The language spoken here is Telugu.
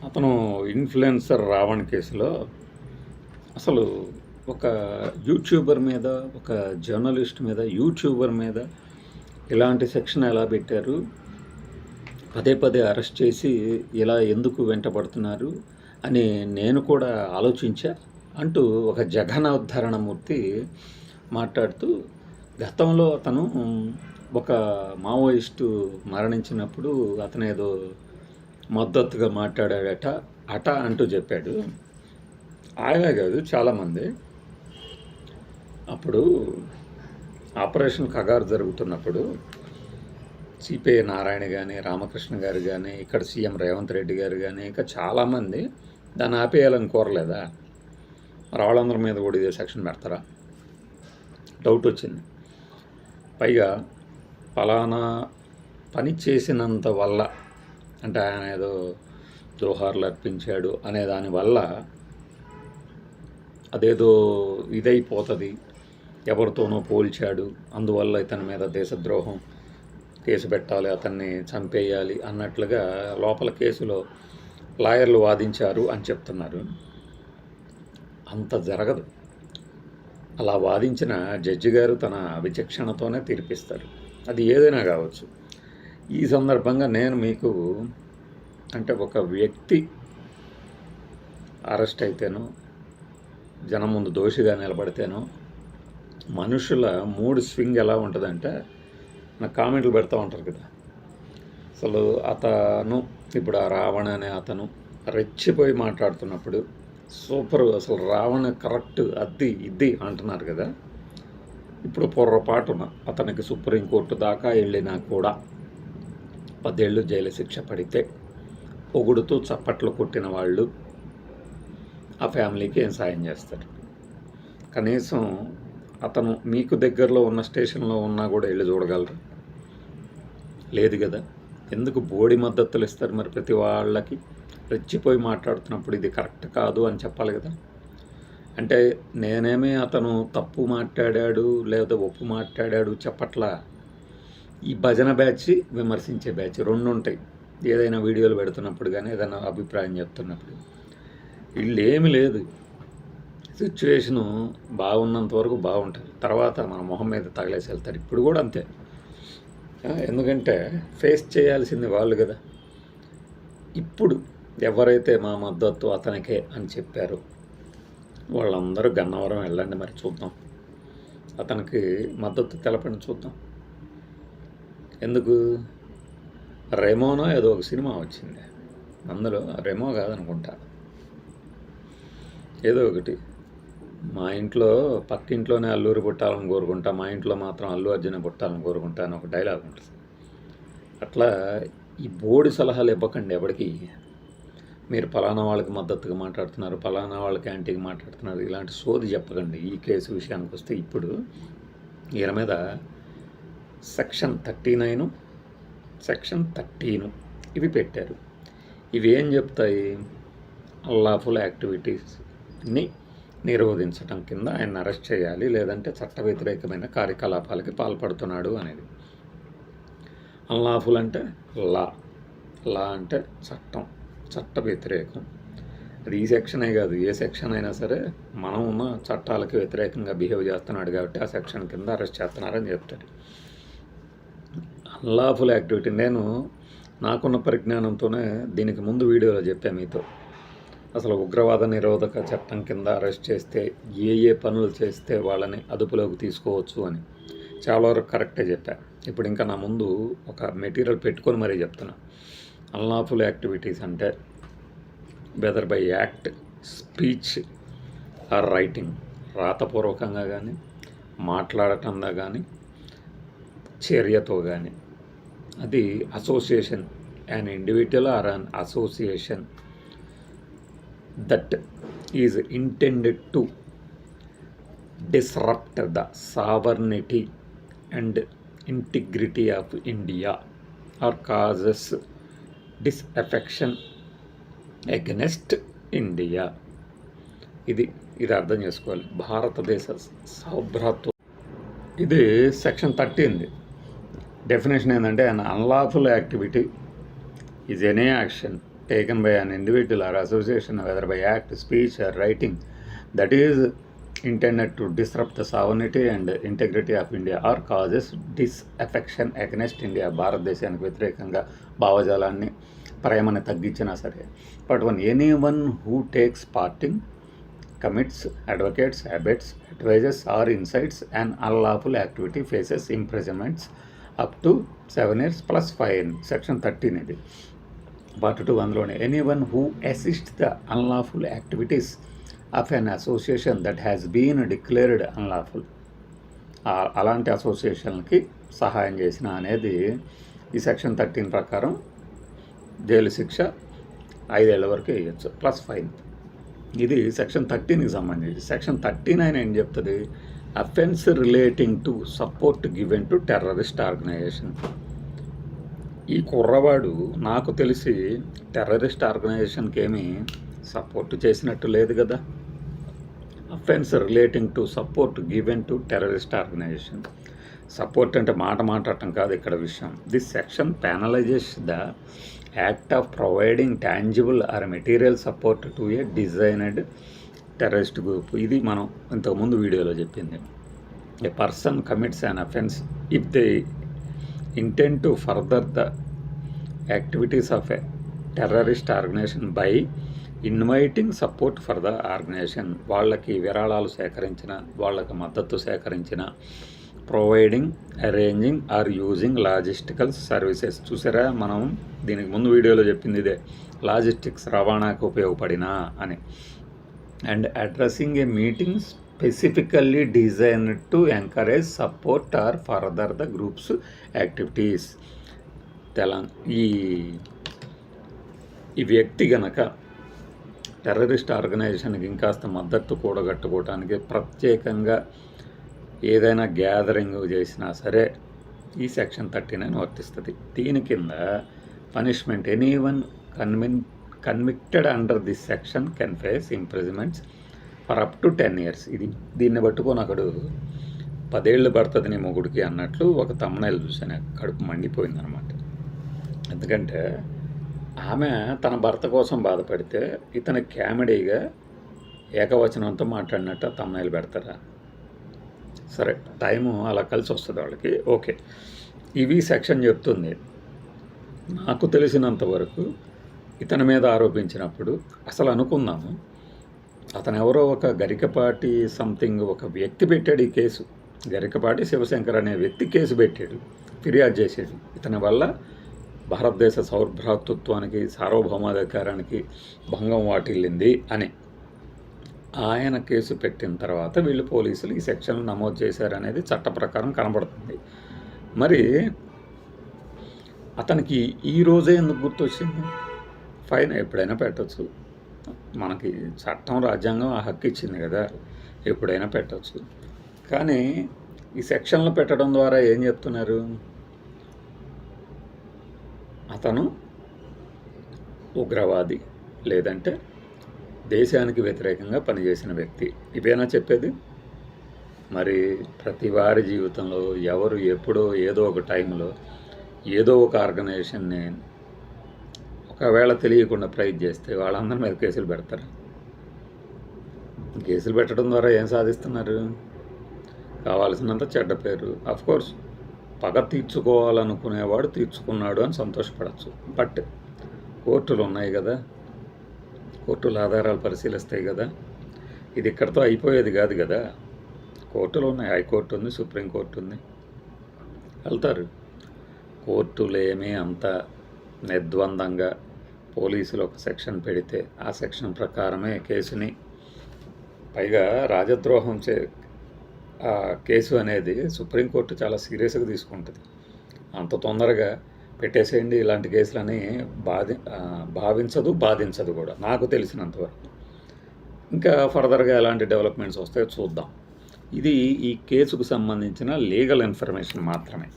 అతను ఇన్ఫ్లుయెన్సర్ రావణ్ కేసులో అసలు ఒక యూట్యూబర్ మీద, ఒక జర్నలిస్ట్ మీద, యూట్యూబర్ మీద ఇలాంటి సెక్షన్ ఎలా పెట్టారు, పదే పదే అరెస్ట్ చేసి ఇలా ఎందుకు వెంటబడుతున్నారు అని నేను కూడా ఆలోచించా అంటూ ఒక జగనోద్ధరణమూర్తి మాట్లాడుతూ, గతంలో అతను ఒక మావోయిస్టు మరణించినప్పుడు అతను ఏదో మద్దతుగా మాట్లాడాడట అంటూ చెప్పాడు. ఆయనే కాదు, చాలామంది అప్పుడు ఆపరేషన్ కగారు జరుగుతున్నప్పుడు సిపిఐ నారాయణ కానీ, రామకృష్ణ గారు కానీ, ఇక్కడ సీఎం రేవంత్ రెడ్డి గారు కానీ, ఇంకా చాలామంది దాన్ని ఆపేయాలని కోరలేదా? మరి వాళ్ళందరి మీద కూడా ఇదే సెక్షన్ పెడతారా? డౌట్ వచ్చింది. పైగా ఫలానా పని చేసినంత వల్ల, అంటే ఆయన ఏదో జోహార్లు అర్పించాడు అనే దానివల్ల అదేదో ఇదైపోతుంది, ఎవరితోనో పోల్చాడు, అందువల్ల ఇతని మీద దేశద్రోహం కేసు పెట్టాలి, అతన్ని చంపేయాలి అన్నట్లుగా లోపల కేసులో లాయర్లు వాదించారు అని చెప్తున్నారు. అంత జరగదు. అలా వాదించిన జడ్జి గారు తన విచక్షణతోనే తీర్పిస్తారు, అది ఏదైనా కావచ్చు. ఈ సందర్భంగా నేను మీకు, అంటే ఒక వ్యక్తి అరెస్ట్ అయితేనో, జనం ముందు దోషిగా నిలబడితేనో మనుషుల మూడ్ స్వింగ్ ఎలా ఉంటుందంటే, నాకు కామెంట్లు పెడతా ఉంటారు కదా, అసలు అతను ఇప్పుడు ఆ రావణ అనే అతను రెచ్చిపోయి మాట్లాడుతున్నప్పుడు సూపర్, అసలు రావణ కరెక్ట్, అది ఇది అంటున్నారు కదా. ఇప్పుడు పొర్రపాటున అతనికి సుప్రీంకోర్టు దాకా వెళ్ళినా కూడా 10 ఏళ్ళు జైలు శిక్ష పడితే పొగుడుతూ చప్పట్లు కొట్టిన వాళ్ళు ఆ ఫ్యామిలీకి ఏం సాయం చేస్తారు? కనీసం అతను మీకు దగ్గరలో ఉన్న స్టేషన్లో ఉన్నా కూడా వెళ్ళి చూడగలరు? లేదు కదా. ఎందుకు బోడి మద్దతులు ఇస్తారు మరి ప్రతి వాళ్ళకి? రెచ్చిపోయి మాట్లాడుతున్నప్పుడు ఇది కరెక్ట్ కాదు అని చెప్పాలి కదా. అంటే నేనేమి అతను తప్పు మాట్లాడాడు లేదా ఒప్పు మాట్లాడాడు చెప్పట్లా. ఈ భజన బ్యాచ్, విమర్శించే బ్యాచ్ రెండు ఉంటాయి. ఏదైనా వీడియోలు పెడుతున్నప్పుడు కానీ, ఏదైనా అభిప్రాయం చెప్తున్నప్పుడు వీళ్ళు ఏమి లేదు, సిచ్యువేషను బాగున్నంత వరకు బాగుంటుంది, తర్వాత మన మొహం మీద తగలేసి వెళ్తారు. ఇప్పుడు కూడా అంతే. ఎందుకంటే ఫేస్ చేయాల్సింది వాళ్ళు కదా. ఇప్పుడు ఎవరైతే మా మద్దతు అతనికే అని చెప్పారో వాళ్ళందరూ గన్నవరం వెళ్ళండి, మరి చూద్దాం, అతనికి మద్దతు తెలపండి, చూద్దాం. ఎందుకు? రెమోనో ఏదో ఒక సినిమా వచ్చింది, అందులో రెమో కాదనుకుంటా, ఏదో ఒకటి, మా ఇంట్లో పక్కింట్లోనే అల్లూరి పుట్టాలని కోరుకుంటా, మా ఇంట్లో మాత్రం అల్లు అర్జున పుట్టాలని కోరుకుంటా అని ఒక డైలాగ్ ఉంటుంది. అట్లా ఈ బోడి సలహాలు ఇవ్వకండి ఎవరికి. మీరు ఫలానా వాళ్ళకి మద్దతుగా మాట్లాడుతున్నారు, ఫలానా వాళ్ళకి యాంటీకి మాట్లాడుతున్నారు, ఇలాంటి సోది చెప్పకండి. ఈ కేసు విషయానికి వస్తే ఇప్పుడు ఈయన మీద సెక్షన్ 39, సెక్షన్ 13 ఇవి పెట్టారు. ఇవి ఏం చెప్తాయి? అన్లాఫుల్ యాక్టివిటీస్ని నిరోధించడం కింద ఆయన అరెస్ట్ చేయాలి, లేదంటే చట్ట వ్యతిరేకమైన కార్యకలాపాలకి పాల్పడుతున్నాడు అనేది. అన్లాఫుల్ అంటే లా అంటే చట్టం, చట్ట వ్యతిరేకం. అది ఈ సెక్షనే కాదు, ఏ సెక్షన్ అయినా సరే మనం ఉన్న చట్టాలకు వ్యతిరేకంగా బిహేవ్ చేస్తున్నాడు కాబట్టి ఆ సెక్షన్ కింద అరెస్ట్ చేస్తున్నారని చెప్తారు. అన్లాఫుల్ యాక్టివిటీ, నేను నాకున్న పరిజ్ఞానంతోనే దీనికి ముందు వీడియోలో చెప్పాను మీతో. అసలు ఉగ్రవాద నిరోధక చట్టం కింద అరెస్ట్ చేస్తే ఏ పనులు చేస్తే వాళ్ళని అదుపులోకి తీసుకోవచ్చు అని చాలా వరకు కరెక్టే చెప్పా. ఇప్పుడు ఇంకా నా ముందు ఒక మెటీరియల్ పెట్టుకొని మరీ చెప్తున్నా. అన్లాఫుల్ యాక్టివిటీస్ అంటే whether by act, speech or writing, రాతపూర్వకంగా కానీ, మాట్లాడటంలో కానీ, చర్యతో కానీ, అది association, an individual or an association that is intended to disrupt the sovereignty and integrity of India or causes disaffection against India. ఇది అర్థం చేసుకోవాలి. భారతదేశ సౌభ్రత్వం, ఇది సెక్షన్ 13. డెఫినేషన్ ఏంటంటే, an unlawful activity is any action taken by an individual or association, whether by act, speech, or writing, that is intended to disrupt the sovereignty and integrity of India or causes disaffection against India, భారతదేశానికి వ్యతిరేకంగా భావజాలాన్ని ప్రేమని తగ్గించినా సరే. But one anyone who takes part in, commits, advocates, abets, advises or incites an unlawful activity faces imprisonments up to 7 years plus fine. Section 13 ఇది. Part 2 అందులోనే anyone who assists the unlawful activities of an association that has been declared unlawful, అలాంటి అసోసియేషన్కి సహాయం చేసిన అనేది ఈ సెక్షన్ 13 ప్రకారం జైలు శిక్ష 5 ఏళ్ల వరకు వేయచ్చు ప్లస్ ఫైన్. ఇది సెక్షన్ 13కి సంబంధించి. సెక్షన్ 39 ఏం చెప్తుంది? Offence relating to support given to terrorist organisation. ఈ కుర్రవాడు నాకు తెలిసి టెర్రరిస్ట్ ఆర్గనైజేషన్కి ఏమీ సపోర్ట్ చేసినట్టు లేదు కదా. Offence relating to support given to terrorist organisation. Support అంటే మాట్లాడటం కాదు ఇక్కడ విషయం. This section penalises the act of providing tangible or material support to a designed terrorist group. ఇది మనం ఇంతకుముందు వీడియోలో చెప్పింది. A person commits an offence if they intend to further the activities of a terrorist organisation by inviting support for the organisation. వాళ్ళకి విరాళాలు సేకరించిన, వాళ్ళకి మద్దతు సేకరించిన, providing, arranging are using logistical services. చూసారా, మనం దీనికి ముందు వీడియోలో చెప్పింది ఇదే, లాజిస్టిక్స్ రవాణాకు ఉపయోగపడిన అని. And addressing a meeting specifically designed to encourage, support or further the groups activities. ఈ వ్యక్తి గనక టెర్రరిస్ట్ ఆర్గనైజేషన్కి ఇంకాస్త మద్దతు కూడగట్టుకోవడానికి ప్రత్యేకంగా ఏదైనా గ్యాదరింగ్ చేసినా సరే ఈ సెక్షన్ 39 వర్తిస్తుంది. దీని కింద punishment anyone convicted under this section can face ఇంప్రిజన్మెంట్స్ for up to 10 years. దీన్ని పట్టుకొని అక్కడు 10 ఏళ్ళు పడుతుంది నీ మొగుడికి అన్నట్లు ఒక తమ్మునేలు చూసాను, కడుపు మండిపోయిందనమాట. ఎందుకంటే ఆమె తన భర్త కోసం బాధపడితే ఇతను కామెడీగా ఏకవచనంతో మాట్లాడినట్టు తమ్మునేలు పెడతారా? సరే, టైము అలా కలిసి వస్తుంది వాళ్ళకి, ఓకే. ఇవి సెక్షన్ చెప్తుంది. నాకు తెలిసినంత వరకు ఇతని మీద ఆరోపించినప్పుడు అసలు అనుకుందాము, అతను ఎవరో ఒక గరికపాటి సంథింగ్ ఒక వ్యక్తి పెట్టాడు ఈ కేసు. గరికపాటి శివశంకర్ అనే వ్యక్తి కేసు పెట్టాడు, ఫిర్యాదు చేసాడు. ఇతని వల్ల భారతదేశ సౌభ్రాతృత్వానికి, సార్వభౌమాధికారానికి భంగం వాటిల్లింది అని ఆయన కేసు పెట్టిన తర్వాత వీళ్ళు పోలీసులు ఈ సెక్షన్లు నమోదు చేశారనేది చట్ట ప్రకారం కనబడుతుంది. మరి అతనికి ఈ రోజే ఎందుకు గుర్తొచ్చింది? ఫైన్ ఎప్పుడైనా పెట్టచ్చు, మనకి చట్టం, రాజ్యాంగం ఆ హక్కు ఇచ్చింది కదా, ఎప్పుడైనా పెట్టచ్చు. కానీ ఈ సెక్షన్లు పెట్టడం ద్వారా ఏం చెప్తున్నారు? అతను ఉగ్రవాది లేదంటే దేశానికి వ్యతిరేకంగా పనిచేసిన వ్యక్తి, ఇవేనా చెప్పేది? మరి ప్రతి వారి జీవితంలో ఎవరు ఎప్పుడో ఏదో ఒక టైంలో ఏదో ఒక ఆర్గనైజేషన్ని ఒకవేళ తెలియకుండా ప్రైజ్ చేస్తే వాళ్ళందరి మీద కేసులు పెడతారు. కేసులు పెట్టడం ద్వారా ఏం సాధిస్తున్నారు? కావాల్సినంత చెడ్డ పేరు. అఫ్కోర్స్ పగ తీర్చుకోవాలనుకునేవాడు తీర్చుకున్నాడు అని సంతోషపడవచ్చు. బట్ కోర్టులు ఉన్నాయి కదా, కోర్టులు ఆధారాలు పరిశీలిస్తాయి కదా. ఇది ఇక్కడితో అయిపోయేది కాదు కదా. కోర్టులు ఉన్నాయి, హైకోర్టు ఉంది, సుప్రీంకోర్టు ఉంది, వెళ్తారు. కోర్టులేమీ అంత నిర్ద్వందంగా పోలీసులు ఒక సెక్షన్ పెడితే ఆ సెక్షన్ ప్రకారమే కేసుని, పైగా రాజద్రోహం ఆ కేసు అనేది సుప్రీంకోర్టు చాలా సీరియస్గా తీసుకుంటుంది. అంత తొందరగా పెట్టేసేయండి ఇలాంటి కేసులని బాధించదు కూడా, నాకు తెలిసినంతవరకు. ఇంకా ఫర్దర్గా ఎలాంటి డెవలప్మెంట్స్ వస్తాయో చూద్దాం. ఇది ఈ కేసుకు సంబంధించిన లీగల్ ఇన్ఫర్మేషన్ మాత్రమే.